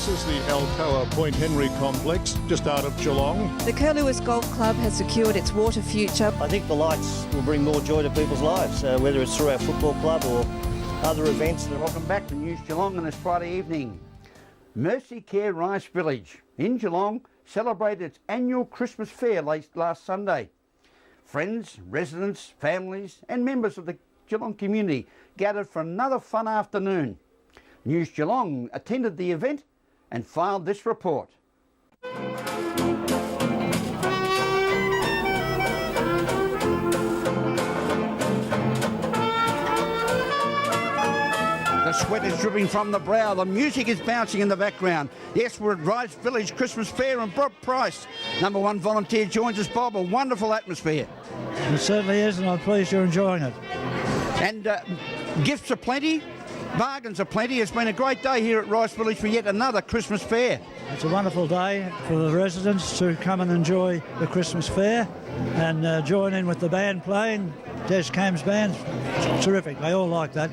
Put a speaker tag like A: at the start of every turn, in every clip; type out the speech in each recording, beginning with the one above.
A: This is the Alcoa Point Henry complex, just out of Geelong.
B: The Curlewis Golf Club has secured its water future.
C: I think the lights will bring more joy to people's lives, whether it's through our football club or other events.
D: Welcome back to News Geelong on this Friday evening. Mercy Care Rice Village in Geelong celebrated its annual Christmas fair last Sunday. Friends, residents, families and members of the Geelong community gathered for another fun afternoon. News Geelong attended the event and filed this report. The sweat is dripping from the brow, the music is bouncing in the background. Yes, we're at Rice Village Christmas Fair and Bob Price, #1 volunteer, joins us. Bob, a wonderful atmosphere.
E: It certainly is, and I'm pleased you're enjoying it.
D: And gifts are plenty, bargains are plenty. It's been a great day here at Rice Village for yet another Christmas fair.
E: It's a wonderful day for the residents to come and enjoy the Christmas fair and join in with the band playing. Des Cam's band, terrific. They all like that.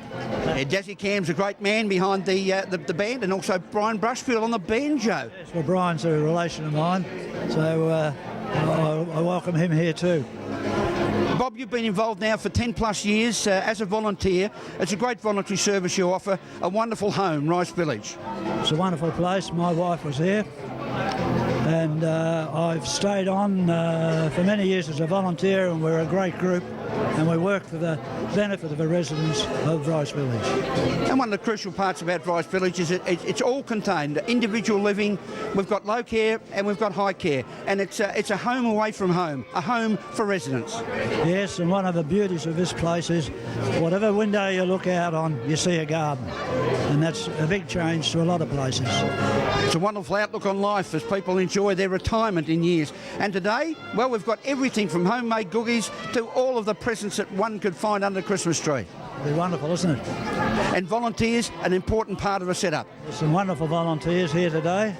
D: Desi Cam's a great man behind the band, and also Brian Brushfield on the banjo.
E: Yes, well, Brian's a relation of mine, so I welcome him here too.
D: Bob, you've been involved now for 10 plus years as a volunteer. It's a great voluntary service you offer, a wonderful home, Rice Village.
E: It's a wonderful place. My wife was here, and I've stayed on for many years as a volunteer, and we're a great group, and we work for the benefit of the residents of Rice Village.
D: And one of the crucial parts about Rice Village is it's all contained. Individual living, we've got low care and we've got high care, and it's a home away from home, a home for residents.
E: Yes, and one of the beauties of this place is whatever window you look out on, you see a garden, and that's a big change to a lot of places.
D: It's a wonderful outlook on life as people enjoy their retirement in years. And today, well, we've got everything from homemade cookies to all of the presents that one could find under the Christmas tree.
E: It'll be wonderful, isn't it?
D: And volunteers, an important part of the setup.
E: There's some wonderful volunteers here today,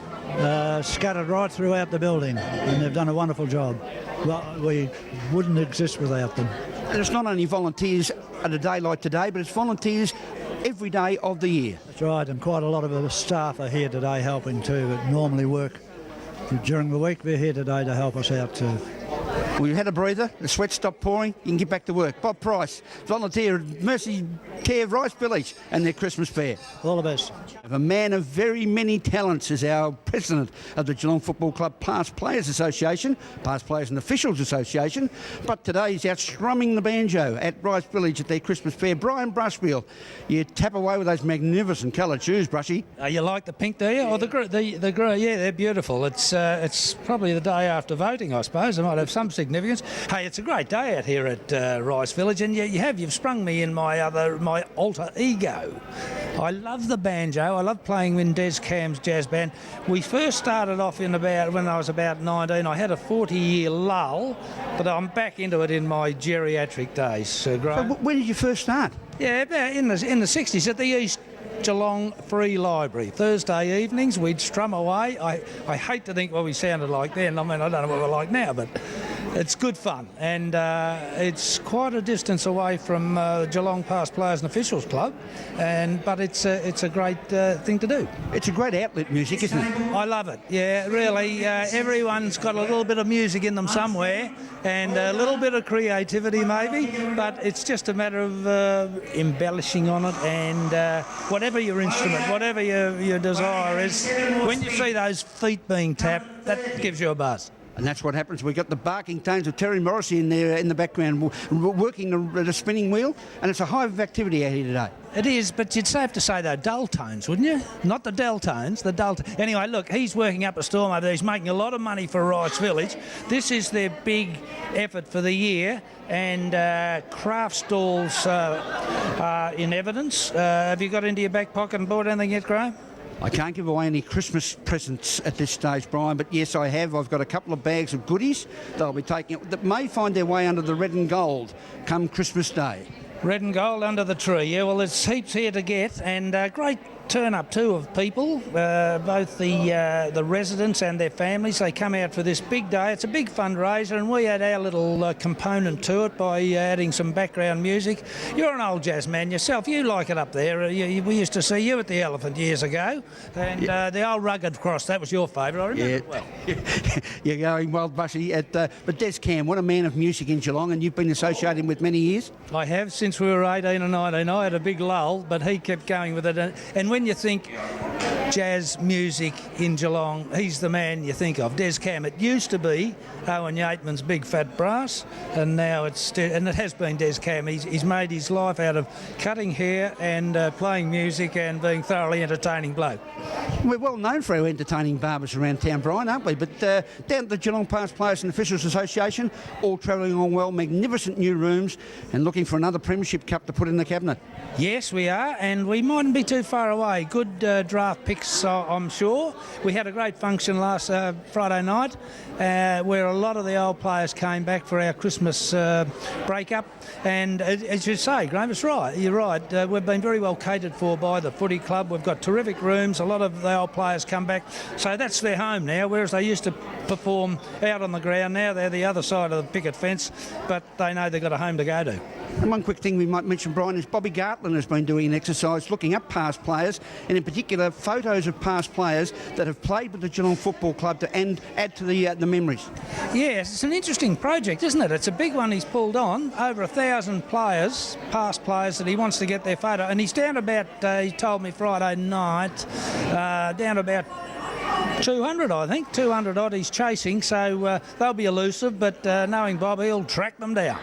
E: scattered right throughout the building, and they've done a wonderful job. Well, we wouldn't exist without them.
D: And it's not only volunteers at a day like today, but it's volunteers every day of the year.
E: That's right, and quite a lot of the staff are here today helping too, that normally work during the week. They're here today to help us out too.
D: Well, you had a breather, the sweat stopped pouring, you can get back to work. Bob Price, volunteer at Mercy Care Rice Village and their Christmas fair.
E: All the best.
D: A man of very many talents is our president of the Geelong Football Club Past Players Association, Past Players and Officials Association, but today he's out strumming the banjo at Rice Village at their Christmas fair. Brian Brushfield, you tap away with those magnificent coloured shoes, Brushy.
F: You like the pink, do you? Or the grey? Yeah, they're beautiful. It's probably the day after voting, I suppose. It might have some significance. Hey, it's a great day out here at Rice Village, and you've sprung me in my alter ego. I love the banjo. I love playing in Des Cam's jazz band. We first started off when I was about 19. I had a 40-year lull, but I'm back into it in my geriatric days. Sir Graham.
D: So when did you first start?
F: Yeah, about in the 60s at the East Geelong Free Library. Thursday evenings we'd strum away. I hate to think what we sounded like then. I mean, I don't know what we're like now, but it's good fun, and it's quite a distance away from Geelong Past Players and Officials Club, but it's a great thing to do.
D: It's a great outlet, music, isn't it?
F: I love it. Yeah, really. Everyone's got a little bit of music in them somewhere, and a little bit of creativity maybe, but it's just a matter of embellishing on it, and whatever your instrument, whatever your desire is, when you see those feet being tapped, that gives you a buzz.
D: And that's what happens. We've got the barking tones of Terry Morrissey in there in the background, working the spinning wheel, and it's a hive of activity out here today.
F: It is, but you'd have to say, though, dull tones, wouldn't you? Not the del tones, the dull tones. Anyway, look, he's working up a storm over there. He's making a lot of money for Rice Village. This is their big effort for the year, and craft stalls are in evidence. Have you got into your back pocket and bought anything yet, Graham?
D: I can't give away any Christmas presents at this stage, Brian, but yes, I have. I've got a couple of bags of goodies they'll be taking that may find their way under the red and gold come Christmas Day.
F: Red and gold under the tree. Yeah, well, there's heaps here to get, and great turn up too of people, both the residents and their families. They come out for this big day. It's a big fundraiser, and we add our little component to it by adding some background music. You're an old jazz man yourself. You like it up there. We used to see you at the Elephant years ago, and the old Rugged Cross, that was your favourite. I remember it well.
D: You're going well, Bushy. But Des Cam, what a man of music in Geelong, and you've been associated with many years.
F: I have, since we were 18 and 19. I had a big lull, but he kept going with it. And when you think jazz music in Geelong, he's the man you think of. Des Cam. It used to be Owen Yateman's Big Fat Brass, and now it has been Des Cam. He's made his life out of cutting hair and playing music and being thoroughly entertaining bloke.
D: We're well known for our entertaining barbers around town, Brian, aren't we? But down at the Geelong Past Players and Officials Association, all travelling on well, magnificent new rooms, and looking for another Premiership Cup to put in the cabinet.
F: Yes, we are, and we mightn't be too far away. Good draft picks, I'm sure. We had a great function last Friday night where a lot of the old players came back for our Christmas break-up. And as you say, Graham, it's right. You're right. We've been very well catered for by the footy club. We've got terrific rooms. A lot of the old players come back. So that's their home now, whereas they used to perform out on the ground. Now they're the other side of the picket fence, but they know they've got a home to go to.
D: And one quick thing we might mention, Brian, is Bobby Gartland has been doing an exercise looking up past players, and in particular photos of past players that have played with the Geelong Football Club to add to the memories.
F: Yes, it's an interesting project, isn't it? It's a big one he's pulled on. Over 1,000 players, past players, that he wants to get their photo. And he's down about, he told me Friday night, down about 200, I think. 200 odd he's chasing, so they'll be elusive, but knowing Bob, he'll track them down.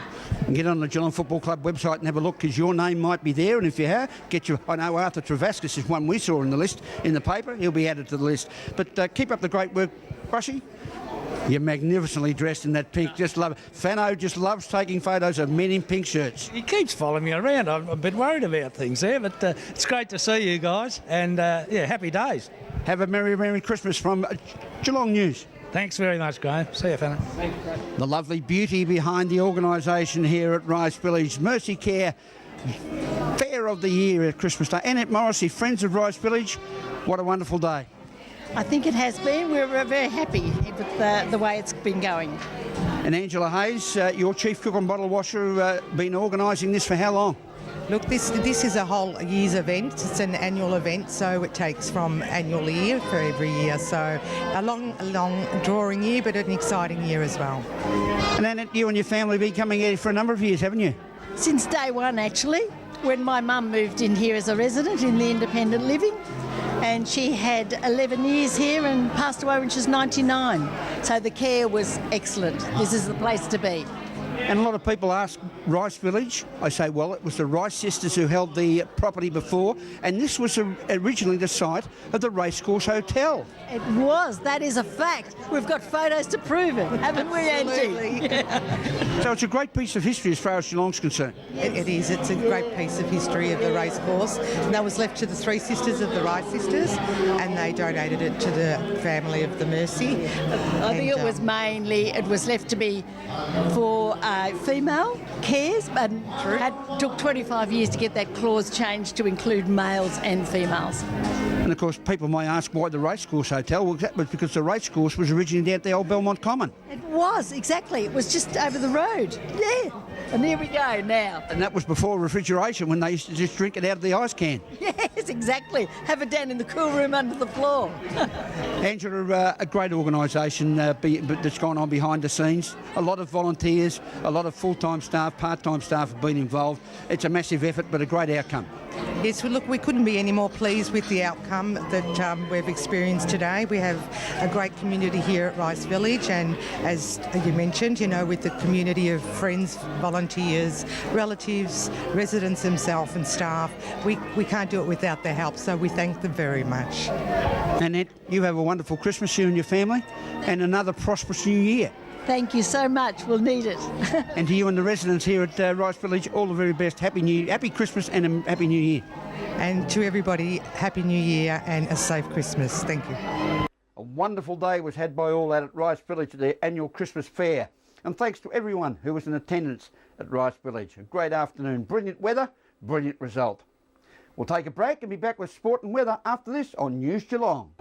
D: Get on the Geelong Football Club website and have a look, because your name might be there, and if you have, I know Arthur Travascus is one we saw in the list in the paper. He'll be added to the list. But keep up the great work, Brushy. You're magnificently dressed in that pink. Just love it. Fano just loves taking photos of men in pink shirts.
F: He keeps following me around. I'm a bit worried about things there, but it's great to see you guys, and happy days.
D: Have a Merry, Merry Christmas from Geelong News.
F: Thanks very much, Graham. See you, Fano.
D: The lovely beauty behind the organisation here at Rice Village, Mercy Care Fair of the Year at Christmas Day. Annette Morrissey, Friends of Rice Village, what a wonderful day.
G: I think it has been. We're very happy with the way it's been going.
D: And Angela Hayes, your chief cook and bottle washer, been organising this for how long?
H: Look, this is a whole year's event. It's an annual event, so it takes from annual year for every year. So a long drawing year, but an exciting year as well.
D: And Annette, you and your family have been coming here for a number of years, haven't you?
G: Since day one, actually, when my mum moved in here as a resident in the independent living, and she had 11 years here and passed away when she was 99. So the care was excellent. This is the place to be.
D: And a lot of people ask Rice Village. I say, well, it was the Rice sisters who held the property before, and this was originally the site of the Racecourse Hotel.
G: It was. That is a fact. We've got photos to prove it, haven't we, Angie? Yeah.
D: So it's a great piece of history as far as Geelong's concerned.
H: It is. It's a great piece of history of the racecourse. And that was left to the three sisters of the Rice sisters, and they donated it to the family of the Mercy.
G: I think it was mainly, it was left to be for female cares, but it took 25 years to get that clause changed to include males and females.
D: And of course, people might ask why the Racecourse Hotel. Well, that was because the racecourse was originally down at the old Belmont Common.
G: It was, exactly. It was just over the road. Yeah. And here we go now.
D: And that was before refrigeration, when they used to just drink it out of the ice can.
G: Yes, exactly. Have it down in the cool room under the floor.
D: Angela, a great organisation that's gone on behind the scenes. A lot of volunteers, a lot of full-time staff, part-time staff have been involved. It's a massive effort, but a great outcome.
H: Yes, well, look, we couldn't be any more pleased with the outcome that we've experienced today. We have a great community here at Rice Village, and as you mentioned, you know, with the community of friends, volunteers, relatives, residents themselves and staff, we can't do it without their help, so we thank them very much.
D: Annette, you have a wonderful Christmas, you and your family, and another prosperous new year.
G: Thank you so much. We'll need it.
D: And to you and the residents here at Rice Village, all the very best. Happy Christmas and a Happy New Year.
H: And to everybody, Happy New Year and a safe Christmas. Thank you.
D: A wonderful day was had by all at Rice Village at their annual Christmas fair. And thanks to everyone who was in attendance at Rice Village. A great afternoon, brilliant weather, brilliant result. We'll take a break and be back with sport and weather after this on News Geelong.